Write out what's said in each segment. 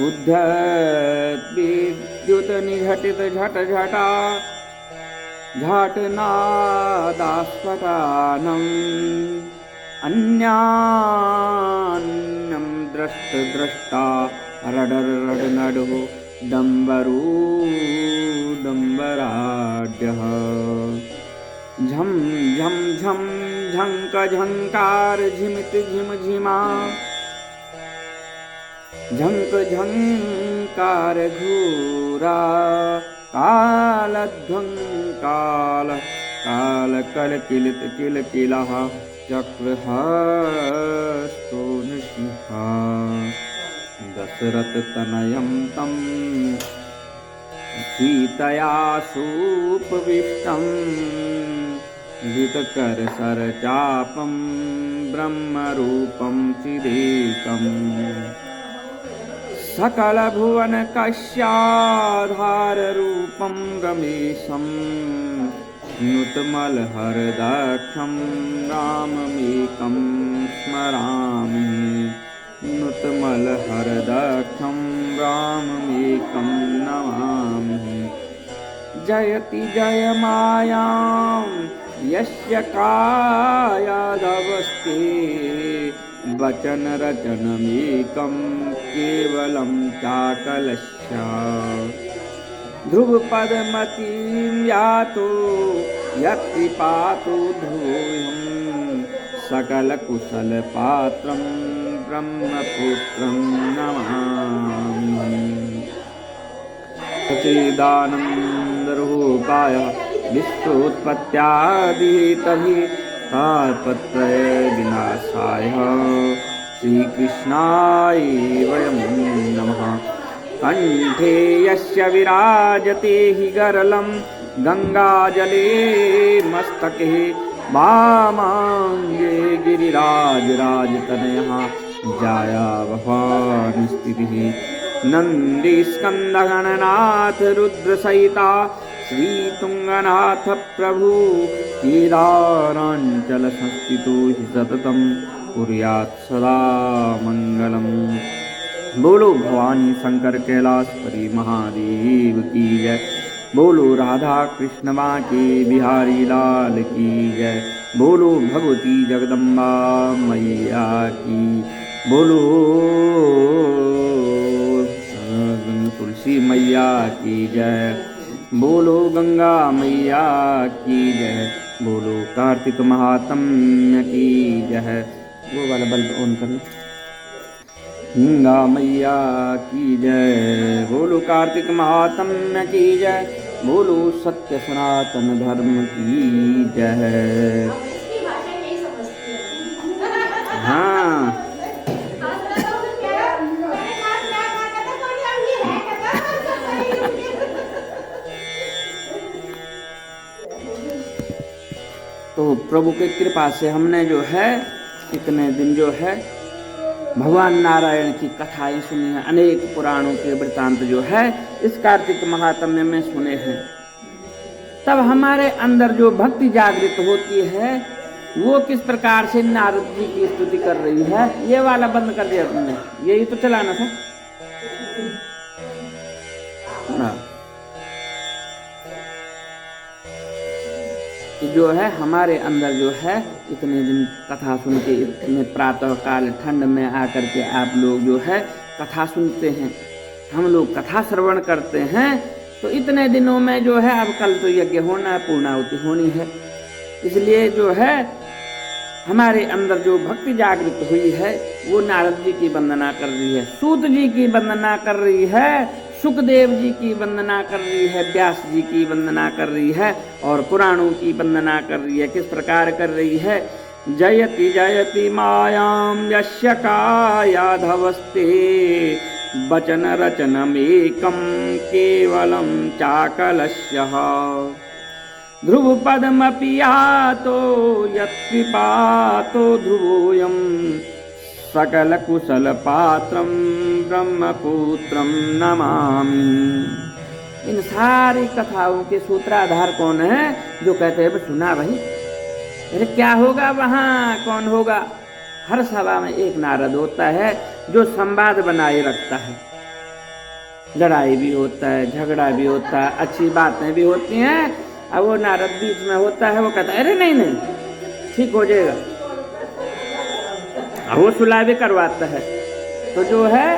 उद्धत विद्युत निघटित झट झटा झटनादास्फटानम् अन्यान्यं द्रष्ट द्रष्टा रडर रड नडो डम्बरू डम्बराढ्यः झम झम झम झंक झंकार झिमित झिम झिमा झंक झंकार घूरा कालध्वंकाल काल कल किलित किल किलः चक्रहस्तो निष्णुहा दशरथ तनयं तं सीतया सुपविष्टं जितकर सरचापं ब्रह्मरूपं चिदेकम् सकल भुवन कश्याधार रूपं रमेशं नुतमलहरदक्षं राममेकं स्मरामि नुतमलहरदक्षं राममेकं नमामि जयति जयमायां यस्य कायादवस्ते वचन रचनमेकं केवलं चाकलस्य ध्रुवपदमतीं यातो यत्कृपातो ध्रुवं सकलकुशलपात्रं ब्रह्मपुत्रं नमामि सच्चिदानन्दरूपाय विश्वोत्पत्त्यादिहेतवे तापत्रय विनाशाय श्रीकृष्णाय वयं नमः। कंठे यस्य विराजते हि गरलं गंगाजले मस्तके वामाङ्गे गिरिराजराजतनयः जायावहानि स्थितिः नन्दीस्कन्दगणनाथ रुद्रसहिता श्रीतुङ्गनाथ प्रभु केदाराञ्चल संस्थितो हि सततं कुर्यात् सदा मङ्गलम्। बोलो भवानी शंकर कैलाशपति महादेव की जय। बोलो राधा कृष्ण माँ के बिहारी लाल की जय। बोलो भगवती जगदम्बा मैया की। बोलो तुलसी मैया की जय। बोलो गंगा मैया की जय। बोलो कार्तिक महात्म्य की जय। वो वाला बल्ब ऑन कर लो। गंगा मैया की जय। बोलो कार्तिक महात्म्य की जय। बोलो सत्य सनातन धर्म की जय। हाँ तो प्रभु की कृपा से हमने जो है इतने दिन जो है भगवान नारायण की कथाएं सुनी हैं। अनेक पुराणों के वृतांत जो है इस कार्तिक महात्म्य में सुने हैं। तब हमारे अंदर जो भक्ति जागृत होती है वो किस प्रकार से नारद जी की स्तुति कर रही है। ये वाला बंद कर दिया तुमने, यही तो चलाना था ना। जो है हमारे अंदर जो है इतने दिन कथा सुन के इतने प्रातः काल ठंड में आकर के आप लोग जो है कथा सुनते हैं, हम लोग कथा श्रवण करते हैं। तो इतने दिनों में जो है अब कल तो यज्ञ होना है, पूर्णाहुति होनी है। इसलिए जो है हमारे अंदर जो भक्ति जागृत हुई है वो नारद जी की वंदना कर रही है, सूत जी की वंदना कर रही है, सुखदेव जी की वंदना कर रही है, व्यास जी की वंदना कर रही है और पुराणों की वंदना कर रही है। किस प्रकार कर रही है। जयति जयति मायां यस्य कायाधवस्ते वचन रचनमेकं केवलं चाकलस्यः ध्रुवपदमपि यातो यत्कृपातो ध्रुवोऽयं सकल कुशल पात्रं ब्रह्मपुत्रं नमामि। इन सारी कथाओं के सूत्राधार कौन है? जो कहते हैं सुना भाई, अरे क्या होगा वहां, कौन होगा? हर सभा में एक नारद होता है जो संवाद बनाए रखता है। लड़ाई भी होता है, झगड़ा भी होता है, अच्छी बातें भी होती हैं। अब वो नारद बीच में होता है, वो कहता है अरे नहीं नहीं ठीक हो जाएगा, वो सुलह भी करवाता है। तो जो है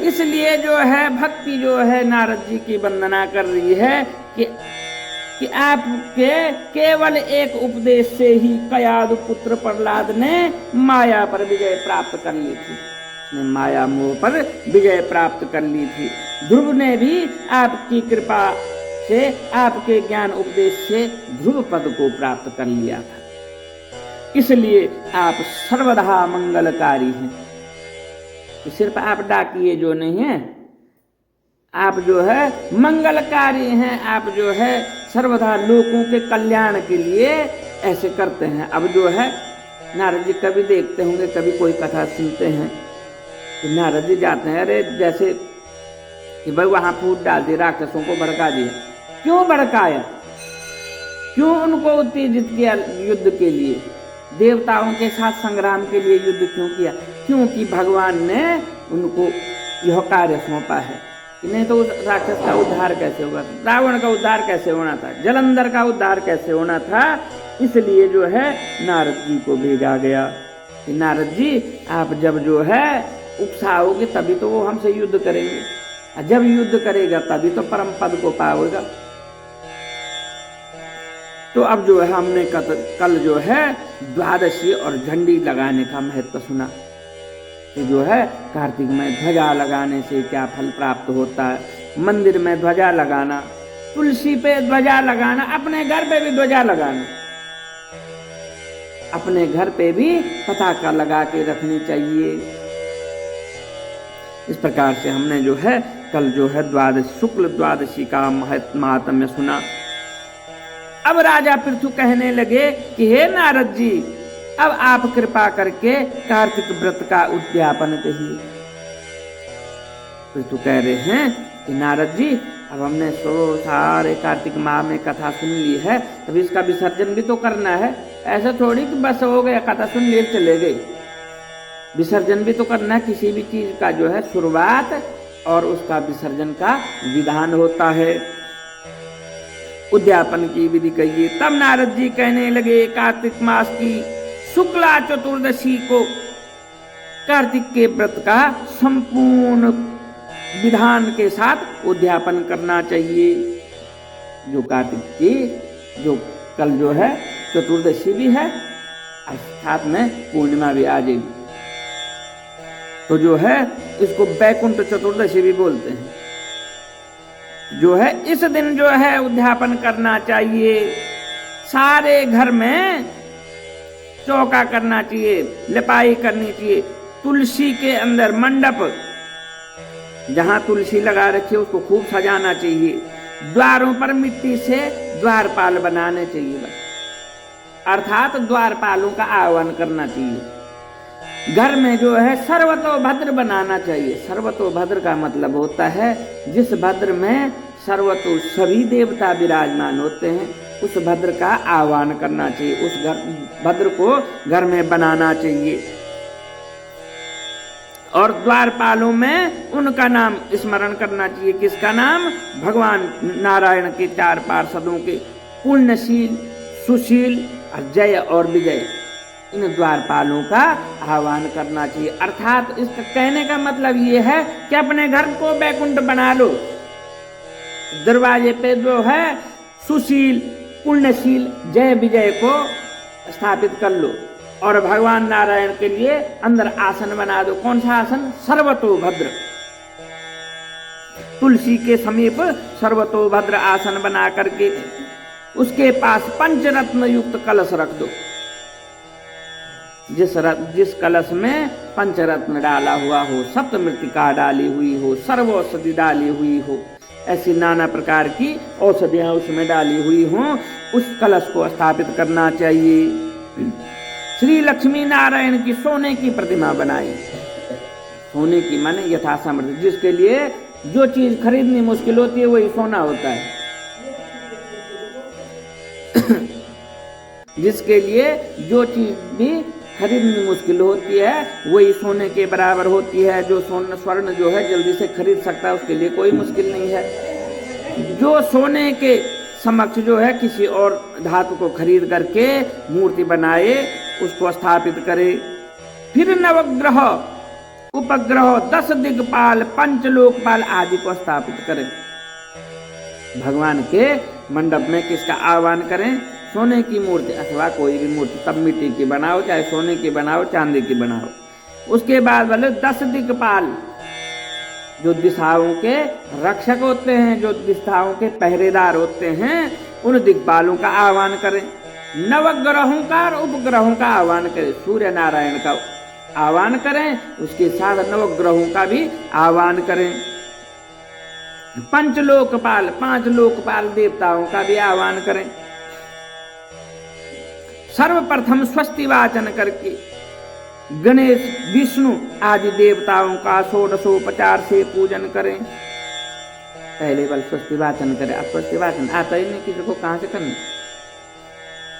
इसलिए जो है भक्ति जो है नारद जी की वंदना कर रही है कि आपके केवल एक उपदेश से ही कयादु पुत्र प्रहलाद ने माया पर विजय प्राप्त कर ली थी। उसने माया मोह पर विजय प्राप्त कर ली थी। ध्रुव ने भी आपकी कृपा से, आपके ज्ञान उपदेश से ध्रुव पद को प्राप्त कर लिया था। इसलिए आप सर्वदा मंगलकारी हैं। सिर्फ आप डाकिए जो नहीं है, आप जो है मंगलकारी हैं। आप जो है सर्वदा लोगों के कल्याण के लिए ऐसे करते हैं। अब जो है नारद जी कभी देखते होंगे, कभी कोई कथा सुनते हैं कि नारद जी जाते हैं, अरे जैसे कि भाई वहां फूट डाल दिए, राक्षसों को भड़का दिया। क्यों भड़काया? क्यों उनको उत्तेजित किया युद्ध के लिए? देवताओं के साथ संग्राम के लिए युद्ध क्यों किया? क्योंकि भगवान ने उनको यह कार्य सौंपा है कि नहीं तो राक्षस का उद्धार कैसे होगा, रावण का उद्धार कैसे होना था, जलंधर का उद्धार कैसे होना था। इसलिए जो है नारद जी को भेजा गया कि नारद जी आप जब जो है उकसाओगे तभी तो वो हमसे युद्ध करेंगे, जब युद्ध करेगा तभी तो परम पद को पाओगे। तो अब जो है हमने कल जो है द्वादशी और झंडी लगाने का महत्व सुना कि जो है कार्तिक में ध्वजा लगाने से क्या फल प्राप्त होता है। मंदिर में ध्वजा लगाना, तुलसी पे ध्वजा लगाना, अपने घर पे भी ध्वजा लगाना, अपने घर पे भी पताका लगा के रखनी चाहिए। इस प्रकार से हमने जो है कल जो है शुक्ल द्वादशी का महात्म्य सुना। अब राजा पृथु कहने लगे कि हे नारद जी, अब आप कृपा करके कार्तिक व्रत का उद्यापन कहिए। पृथु कह रहे हैं कि नारद जी अब हमने सारे कार्तिक माह में कथा सुन ली है, अब इसका विसर्जन भी तो करना है। ऐसा थोड़ी कि बस हो गया कथा सुन ली चले गए, विसर्जन भी तो करना है। किसी भी चीज का जो है शुरुआत और उसका विसर्जन का विधान होता है। उद्यापन की विधि कहिए। तब नारद जी कहने लगे कार्तिक मास की शुक्ला चतुर्दशी को कार्तिक के व्रत का संपूर्ण विधान के साथ उद्यापन करना चाहिए। जो कार्तिक की जो कल जो है चतुर्दशी भी है, साथ में पूर्णिमा भी आ जाएगी, तो जो है इसको वैकुंठ चतुर्दशी भी बोलते हैं। जो है इस दिन जो है उद्यापन करना चाहिए। सारे घर में चौका करना चाहिए, लिपाई करनी चाहिए। तुलसी के अंदर मंडप जहां तुलसी लगा रखी है उसको खूब सजाना चाहिए। द्वारों पर मिट्टी से द्वारपाल बनाने चाहिए, बस अर्थात द्वारपालों का आह्वान करना चाहिए। घर में जो है सर्वतोभद्र बनाना चाहिए। सर्वतोभद्र का मतलब होता है जिस भद्र में सर्वतो सभी देवता विराजमान होते हैं, उस भद्र का आह्वान करना चाहिए। उस भद्र को घर में बनाना चाहिए। और द्वारपालों में उनका नाम स्मरण करना चाहिए। किसका नाम? भगवान नारायण के 4 पार्षदों के, पुण्यशील, सुशील, जय और विजय। इन द्वारपालों का आह्वान करना चाहिए। अर्थात इसका कहने का मतलब ये है कि अपने घर को वैकुंठ बना लो। दरवाजे पे जो है सुशील, पुण्यशील, जय विजय को स्थापित कर लो और भगवान नारायण के लिए अंदर आसन बना दो। कौन सा आसन? सर्वतोभद्र। तुलसी के समीप सर्वतोभद्र आसन बना करके उसके पास पंचरत्न युक्त कलश रख दो। जिस कलश में पंचरत्न डाला हुआ हो, सप्तमृत्तिका डाली हुई हो, सर्वौषधि डाली हुई हो, ऐसी नाना प्रकार की औषधियां उसमें डाली हुई हों, उस कलश को स्थापित करना चाहिए। श्री लक्ष्मी नारायण की सोने की प्रतिमा बनाई। सोने की माने यथासामर्थ्य, जिसके लिए जो चीज खरीदनी मुश्किल होती है वही सोना होता है। जिसके लिए जो चीज भी खरीदनी मुश्किल होती है वही सोने के बराबर होती है। जो स्वर्ण जो है जल्दी से खरीद सकता है उसके लिए कोई मुश्किल नहीं है। जो सोने के समक्ष जो है किसी और धातु को खरीद करके मूर्ति बनाए, उसको स्थापित करे, फिर नवग्रह उपग्रह 10 दिग्पाल पंचलोकपाल आदि को स्थापित करें। भगवान के मंडप में किसका आह्वान करें? सोने की मूर्ति अथवा कोई भी मूर्ति, तब मिट्टी की बनाओ, चाहे सोने की बनाओ, चांदी की बनाओ। उसके बाद बोले 10 दिग्पाल, जो दिशाओं के रक्षक होते हैं, जो दिशाओं के पहरेदार होते हैं, उन दिग्पालों का आह्वान करें। नवग्रहों का और उपग्रहों का आह्वान करें। सूर्य नारायण का आह्वान करें, उसके साथ नवग्रहों का भी आह्वान करें। पंचलोकपाल, 5 लोकपाल देवताओं का भी आह्वान करें। सर्वप्रथम स्वस्ति वाचन करके गणेश विष्णु आदि देवताओं का षोडशोपचार से पूजन करें। पहले बल स्वस्ति वाचन करें। अब स्वस्ति वाचन आता ही नहीं किसी को, कहां से करना।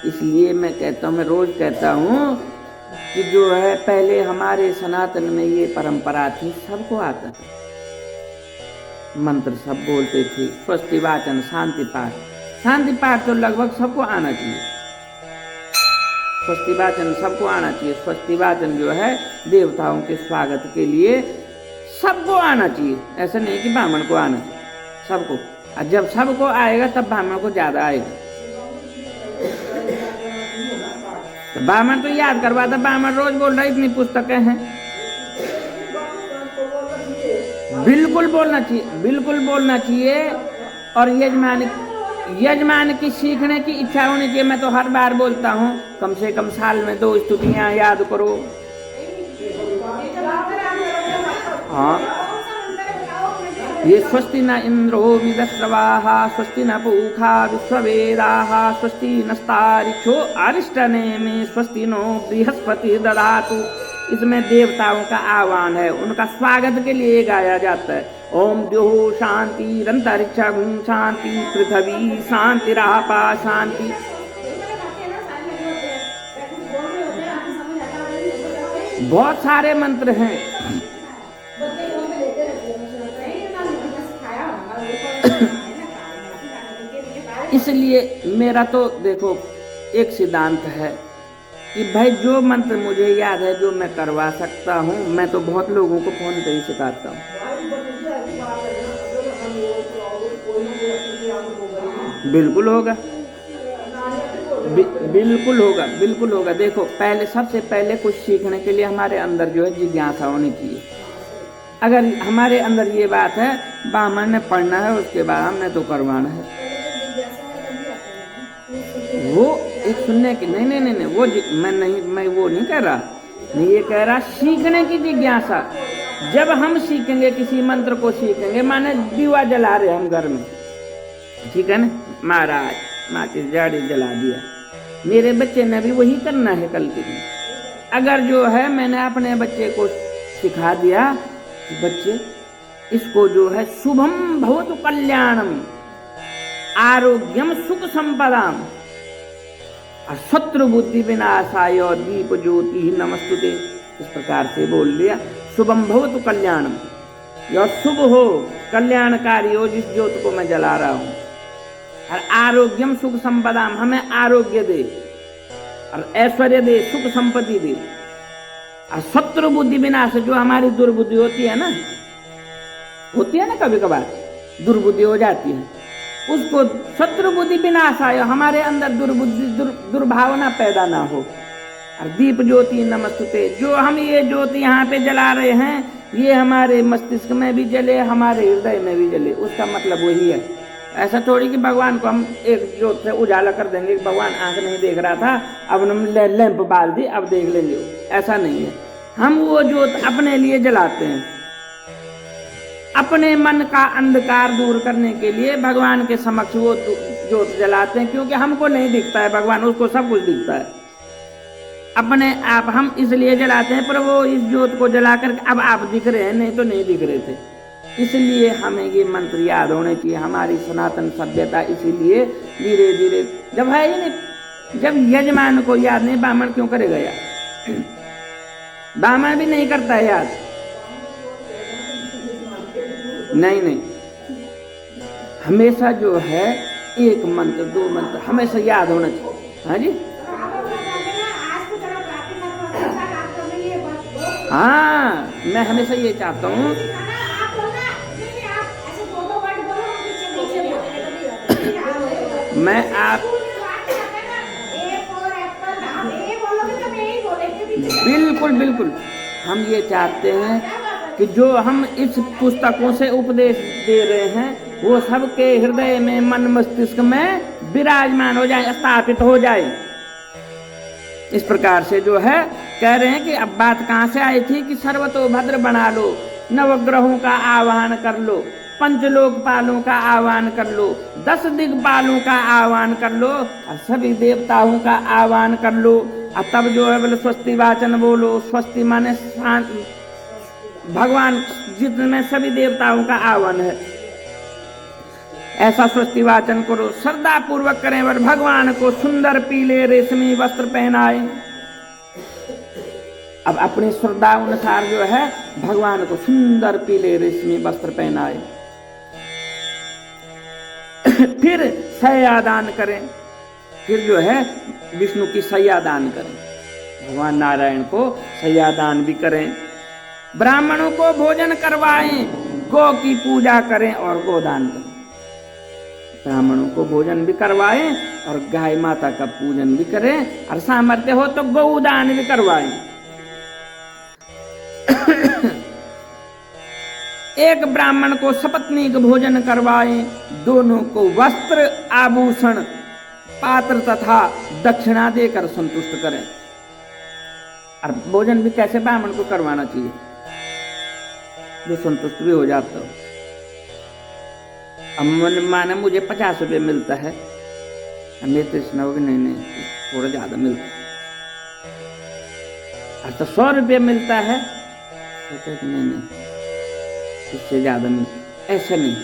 इसलिए मैं कहता हूं, मैं रोज कहता हूं कि जो है पहले हमारे सनातन में ये परंपरा थी, सबको आता था, मंत्र सब बोलते थे। स्वस्ति वाचन, शांति पाठ, शांति पाठ तो लगभग सबको आना चाहिए। स्वस्ति वाचन सबको आना चाहिए। स्वस्ति वाचन जो है देवताओं के स्वागत के लिए सबको आना चाहिए। ऐसा नहीं कि ब्राह्मण को आना चाहिए, सबको। और जब सबको आएगा तब ब्राह्मण को ज्यादा आएगा। तो ब्राह्मण तो याद करवाता, ब्राह्मण रोज बोल रहा है इतनी पुस्तकें हैं। बिल्कुल बोलना चाहिए, बिल्कुल बोलना चाहिए। और यजमान की सीखने की इच्छा होनी चाहिए। मैं तो हर बार बोलता हूँ कम से कम साल में 2 स्तुतियां याद करो। हाँ, ये स्वस्ति न इंद्रो विदस्रवाः, स्वस्ति न पूषा विश्ववेदाः, स्वस्ति नस्तारिक्षो अरिष्टनेमि, स्वस्ति नो बृहस्पति ददातु। इसमें देवताओं का आह्वान है, उनका स्वागत के लिए गाया जाता है। ओम द्योः शांति, अंतरिक्षं शांति, पृथ्वी शांतिरापा शांति। बहुत सारे मंत्र हैं। इसलिए मेरा तो देखो एक सिद्धांत है कि भाई जो मंत्र मुझे याद है, जो मैं करवा सकता हूँ, मैं तो बहुत लोगों को फोन पे ही सिखाता हूँ। बिल्कुल होगा, बिल्कुल होगा, बिल्कुल होगा। देखो पहले, सबसे पहले कुछ सीखने के लिए हमारे अंदर जो है जिज्ञासा होनी चाहिए। अगर हमारे अंदर ये बात है ब्राह्मण ने पढ़ना है, उसके बाद हमने तो करवाना है, वो एक सुनने की नहीं, वो मैं वो नहीं कह रहा। मैं ये कह रहा सीखने की जिज्ञासा। जब हम सीखेंगे, किसी मंत्र को सीखेंगे, माने दीवा जला रहे हम घर में, ठीक है ना, महाराज माचिस जाड़ी जला दिया, मेरे बच्चे ने भी वही करना है कल के दिन। अगर जो है मैंने अपने बच्चे को सिखा दिया कि बच्चे इसको जो है शुभम भवतु कल्याणम, आरोग्यम सुख संपदाम, शत्रु बुद्धि विनाशाय दीप ज्योति नमस्तुते, इस प्रकार से बोल दिया। शुभम भवतु कल्याणम, यह शुभ हो, कल्याणकारी हो जिस ज्योत को मैं जला रहा हूं। और आरोग्यम सुख संपदाम, हमें आरोग्य दे और ऐश्वर्य दे, सुख संपत्ति दे। और शत्रु बुद्धि विनाश, जो हमारी दुर्बुद्धि होती है ना कभी कभार दुर्बुद्धि हो जाती है, उसको शत्रु बुद्धि विनाशाय, हमारे अंदर दुर्बुद्धि दुर्भावना पैदा ना हो। और दीप ज्योति नमस्तुते, जो हम ये ज्योति यहाँ पे जला रहे हैं, ये हमारे मस्तिष्क में भी जले, हमारे हृदय में भी जले। उसका मतलब वही है। ऐसा थोड़ी कि भगवान को हम एक ज्योत से उजाला कर देंगे, भगवान आंख नहीं देख रहा था, अब हम लैंप बाल दी, अब देख लेंगे। ऐसा नहीं है। हम वो ज्योत अपने लिए जलाते हैं, अपने मन का अंधकार दूर करने के लिए भगवान के समक्ष वो ज्योत जलाते हैं। क्योंकि हमको नहीं दिखता है भगवान, उसको सब कुछ दिखता है। अपने आप हम इसलिए जलाते हैं, पर वो इस ज्योत को जलाकर अब आप दिख रहे हैं, नहीं तो नहीं दिख रहे थे। इसलिए हमें ये मंत्र याद होने चाहिए। हमारी सनातन सभ्यता इसीलिए धीरे धीरे, जब है ही नहीं, जब यजमान को याद नहीं, ब्राह्मण क्यों करेगा यार? ब्राह्मण भी नहीं करता है याद। नहीं, हमेशा जो है एक मंत्र 2 मंत्र हमेशा याद होना चाहिए। हाँ जी, हाँ, मैं हमेशा ये चाहता हूँ। मैं आप बिल्कुल हम ये चाहते हैं कि जो हम इस पुस्तकों से उपदेश दे रहे हैं वो सबके हृदय में, मन मस्तिष्क में विराजमान हो जाए, स्थापित हो जाए। इस प्रकार से जो है कह रहे हैं कि अब बात कहाँ से आई थी कि सर्वतोभद्र बना लो, नवग्रहों का आह्वान कर लो, पंचलोकपालों का आह्वान कर लो, 10 दिग्पालों का आह्वान कर लो और सभी देवताओं का आह्वान कर लो। और तब जो है बोले स्वस्ति वाचन बोलो। स्वस्ति माने शांत, भगवान जितने सभी देवताओं का आह्वान है, ऐसा स्वस्ति वाचन करो, श्रद्धा पूर्वक करें और भगवान को सुंदर पीले रेशमी वस्त्र पहनाए। अब अपनी श्रद्धा अनुसार जो है भगवान को सुंदर पीले रेशमी वस्त्र पहनाए। फिर शय्या दान करें, फिर जो है विष्णु की शय्या दान करें, भगवान नारायण को शय्या दान भी करें। ब्राह्मणों को भोजन करवाएं, गौ की पूजा करें और गोदान करें। ब्राह्मणों को भोजन भी करवाएं और गाय माता का पूजन भी करें और सामर्थ्य हो तो गौदान भी करवाएं। एक ब्राह्मण को सपत्नीक भोजन करवाएं, दोनों को वस्त्र, आभूषण, पात्र तथा दक्षिणा देकर संतुष्ट करें। और भोजन भी कैसे ब्राह्मण को करवाना चाहिए जो संतुष्ट भी हो जाता हो। अब माने मुझे 50 रुपये मिलता है, हमें तृष्णा होगी नहीं थोड़ा ज्यादा मिलता है। तो 100 रुपये मिलता है तो नहीं इससे ज्यादा मिलता, ऐसा नहीं,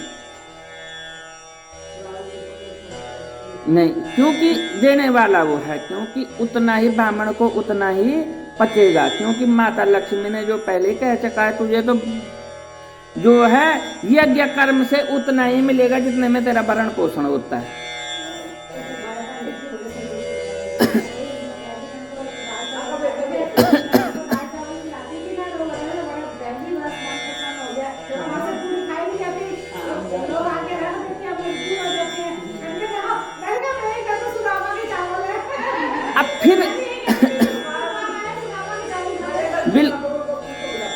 क्योंकि देने वाला वो है, क्योंकि उतना ही ब्राह्मण को उतना ही पचेगा। क्योंकि माता लक्ष्मी ने जो पहले कह चुका है तुझे तो जो है यज्ञ कर्म से उतना ही मिलेगा जितने में तेरा भरण पोषण होता है।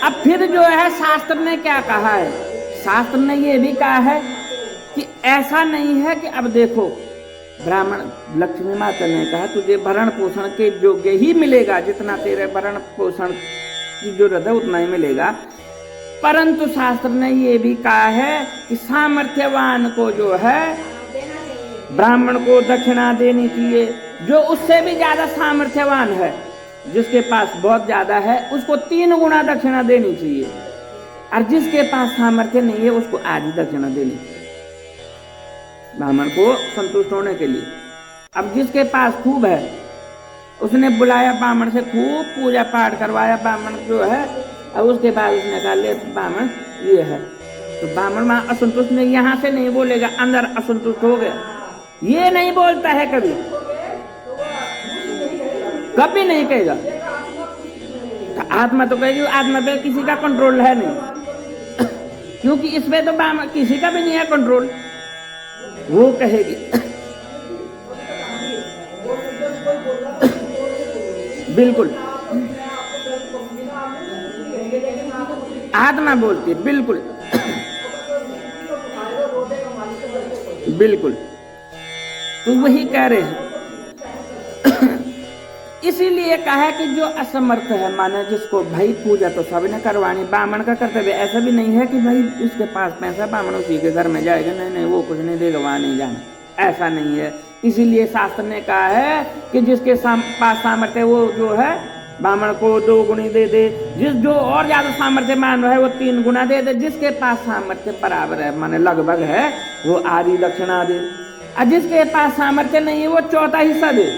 अब फिर जो है शास्त्र ने क्या कहा है, शास्त्र ने ये भी कहा है कि ऐसा नहीं है कि अब देखो ब्राह्मण, लक्ष्मी माता ने कहा तुझे भरण पोषण के योग्य ही मिलेगा, जितना तेरे भरण पोषण की जरूरत है उतना ही मिलेगा। परंतु शास्त्र ने ये भी कहा है कि सामर्थ्यवान को जो है ब्राह्मण को दक्षिणा देनी चाहिए। जो उससे भी ज्यादा सामर्थ्यवान है, जिसके पास बहुत ज्यादा है, उसको 3 गुना दक्षिणा देनी चाहिए। और जिसके पास सामर्थ्य नहीं है उसको आधी दक्षिणा देनी चाहिए ब्राह्मण को संतुष्ट होने के लिए। अब जिसके पास खूब है उसने बुलाया ब्राह्मण से, खूब पूजा पाठ करवाया ब्राह्मण जो है, अब उसके बाद उसने कहा ले ब्राह्मण ये है, तो ब्राह्मण वहां असंतुष्ट नहीं, यहाँ से नहीं बोलेगा, अंदर असंतुष्ट हो गया, ये नहीं बोलता है कभी कभी नहीं कहेगा। तो आत्मा तो कहेगी, आत्मा पे किसी का कंट्रोल है नहीं, क्योंकि इस पे तो किसी का भी नहीं है कंट्रोल, वो कहेगी। बिल्कुल आत्मा बोलती है, बिल्कुल बिल्कुल। तो वही कह रहे हैं। इसीलिए कहा कि जो असमर्थ है, माने जिसको भाई पूजा तो सबने करवानी, ब्राह्मण का कर्तव्य, ऐसा भी नहीं है कि भाई उसके पास पैसा ब्राह्मण उसी के घर में जाएगा, नहीं वो कुछ नहीं देगा, वहां नहीं जाना, ऐसा नहीं है। इसीलिए शास्त्र ने कहा है कि जिसके पास सामर्थ्य वो जो है ब्राह्मण को 2 गुणी दे दे, जो और ज्यादा सामर्थ्य मान है वो 3 गुना दे दे, जिसके पास सामर्थ्य बराबर है माने लगभग है वो आधी दक्षिणा दे, और जिसके पास सामर्थ्य नहीं है वो 1/4 हिस्सा दे।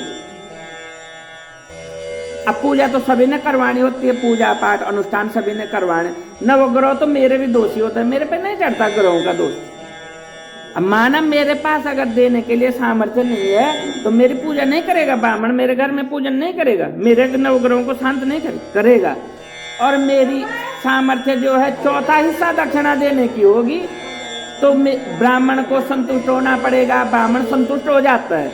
अब पूजा तो सभी ने करवानी होती है, पूजा पाठ अनुष्ठान सभी ने करवाने। नवग्रह तो मेरे भी दोषी होता है, मेरे पे नहीं चढ़ता ग्रहों का दोष। अब माना मेरे पास अगर देने के लिए सामर्थ्य नहीं है तो मेरी पूजा नहीं करेगा ब्राह्मण, मेरे घर में पूजन नहीं करेगा, मेरे नवग्रहों को शांत नहीं करेगा। और मेरी सामर्थ्य जो है चौथा हिस्सा दक्षिणा देने की होगी तो ब्राह्मण को संतुष्ट होना पड़ेगा। ब्राह्मण संतुष्ट हो जाता है,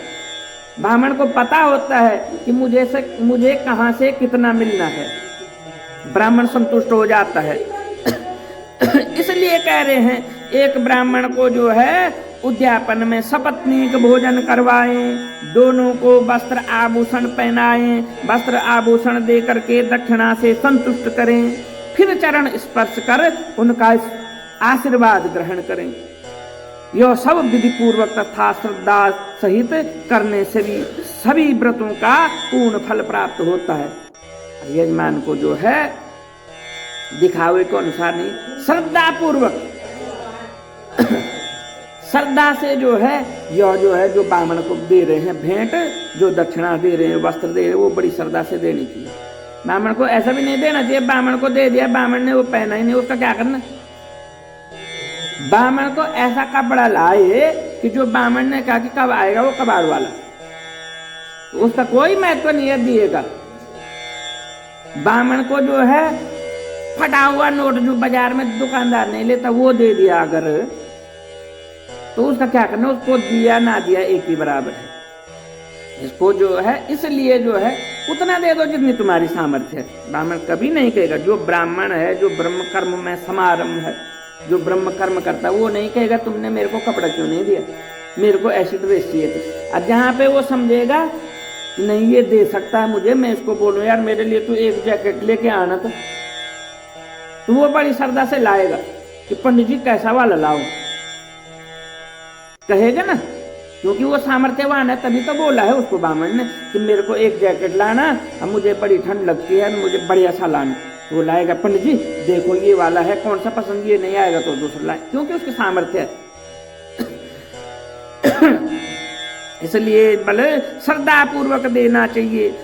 ब्राह्मण को पता होता है कि मुझे कहाँ से कितना मिलना है, ब्राह्मण संतुष्ट हो जाता है। इसलिए कह रहे हैं एक ब्राह्मण को जो है उद्यापन में सपत्नीक भोजन करवाएं, दोनों को वस्त्र आभूषण पहनाएं, वस्त्र आभूषण दे करके दक्षिणा से संतुष्ट करें, फिर चरण स्पर्श कर उनका आशीर्वाद ग्रहण करें। यह सब विधि पूर्वक तथा श्रद्धा सहित करने से भी सभी व्रतों का पूर्ण फल प्राप्त होता है। यजमान को जो है दिखावे के अनुसार नहीं, श्रद्धा पूर्वक श्रद्धा से जो है यह जो है जो ब्राह्मण को दे रहे हैं भेंट, जो दक्षिणा दे रहे हैं, वस्त्र दे रहे हैं, वो बड़ी श्रद्धा से देनी चाहिए। ब्राह्मण को ऐसा भी नहीं देना चाहिए ब्राह्मण को दे दिया, ब्राह्मण ने वो पहना ही नहीं, उसका क्या करना। ब्राह्मण को ऐसा कपड़ा लाए कि जो ब्राह्मण ने कहा कि कब आएगा वो कबाड़ वाला, तो उसका कोई महत्व नहीं है दिएगा। ब्राह्मण को जो है फटा हुआ नोट जो बाजार में दुकानदार नहीं लेता वो दे दिया अगर, तो उसका क्या करना, उसको दिया ना दिया एक ही बराबर है। इसको जो है इसलिए जो है उतना दे दो जितनी तुम्हारी सामर्थ्य है। ब्राह्मण कभी नहीं कहेगा, जो ब्राह्मण है जो ब्रह्म कर्म में समारंभ है, जो ब्रह्म कर्म करता है वो नहीं कहेगा तुमने मेरे को कपड़ा क्यों नहीं दिया, मेरे को ऐसी ड्रेस चाहिए थी। अब जहाँ पे वो समझेगा कि नहीं ये दे सकता है मुझे, मैं इसको बोलूं यार मेरे लिए तू एक जैकेट लेके आना, तो वो बड़ी श्रद्धा से लाएगा कि पंडित जी कैसा वाला लाओ, कहेगा ना, क्योंकि वो सामर्थ्यवान है तभी तो बोला है उसको ब्राह्मण ने कि मेरे को एक जैकेट लाना, अब मुझे बड़ी ठंड लगती है, मुझे बढ़िया सा लाना। तो वो लाएगा, पंडित जी देखो ये वाला है, कौन सा पसंद, ये नहीं आएगा तो दूसरा लाए, क्योंकि उसके सामर्थ्य है। इसलिए भले श्रद्धा पूर्वक देना चाहिए,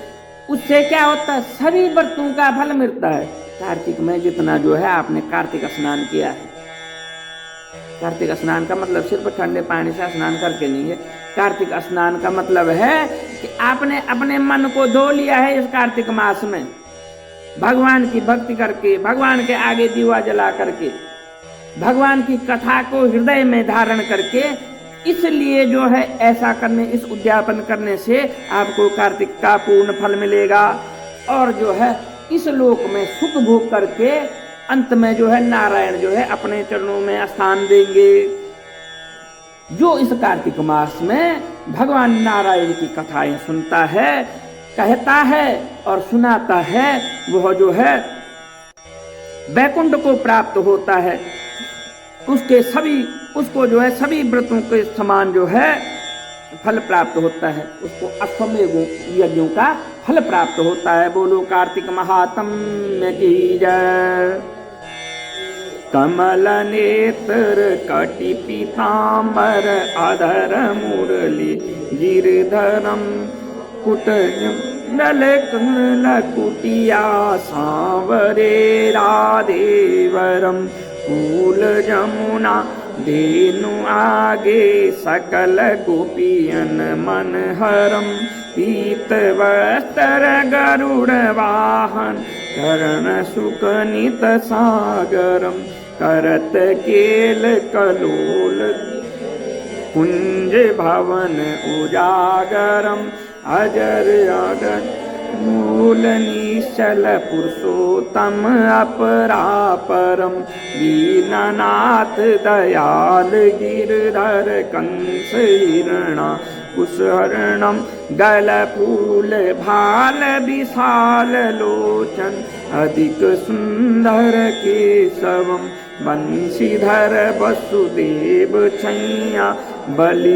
उससे क्या होता है सभी व्रतों का फल मिलता है। कार्तिक में जितना जो है आपने कार्तिक स्नान किया है, कार्तिक स्नान का मतलब सिर्फ ठंडे पानी से स्नान करके नहीं है, कार्तिक स्नान का मतलब है कि आपने अपने मन को धो लिया है इस कार्तिक मास में, भगवान की भक्ति करके, भगवान के आगे दीवा जला करके, भगवान की कथा को हृदय में धारण करके। इसलिए जो है ऐसा करने, इस उद्यापन करने से आपको कार्तिक का पूर्ण फल मिलेगा और जो है इस लोक में सुख भोग करके अंत में जो है नारायण जो है अपने चरणों में स्थान देंगे। जो इस कार्तिक मास में भगवान नारायण की कथाएं सुनता है, कहता है और सुनाता है, वह जो है वैकुंठ को प्राप्त होता है। उसको जो है सभी व्रतों के समान जो है फल प्राप्त होता है, उसको अश्वमेध यज्ञों का फल प्राप्त होता है। बोलो कार्तिक महात्म्य की जय। कमल नेत्र कटि पीताम्बर अधर मुरली गिरधरम कुटल कुटिया सांवरे राधेवरम फूल जमुना धेनु आगे सकल गोपियन मनहरम पीत वस्त्र गरुड़ वाहन करण सुकनित सागरम करत केल कलोल कुंज भवन उजागरम अजर अगर मूल निश्चल पुरुषोत्तम अपरापरम दीननाथ दयाल गिरधर कंस हिरणा कुशहरणम गल फूल भाल विशाल लोचन अधिक सुंदर केशवम बंशीधर वसुदेव छैया बलि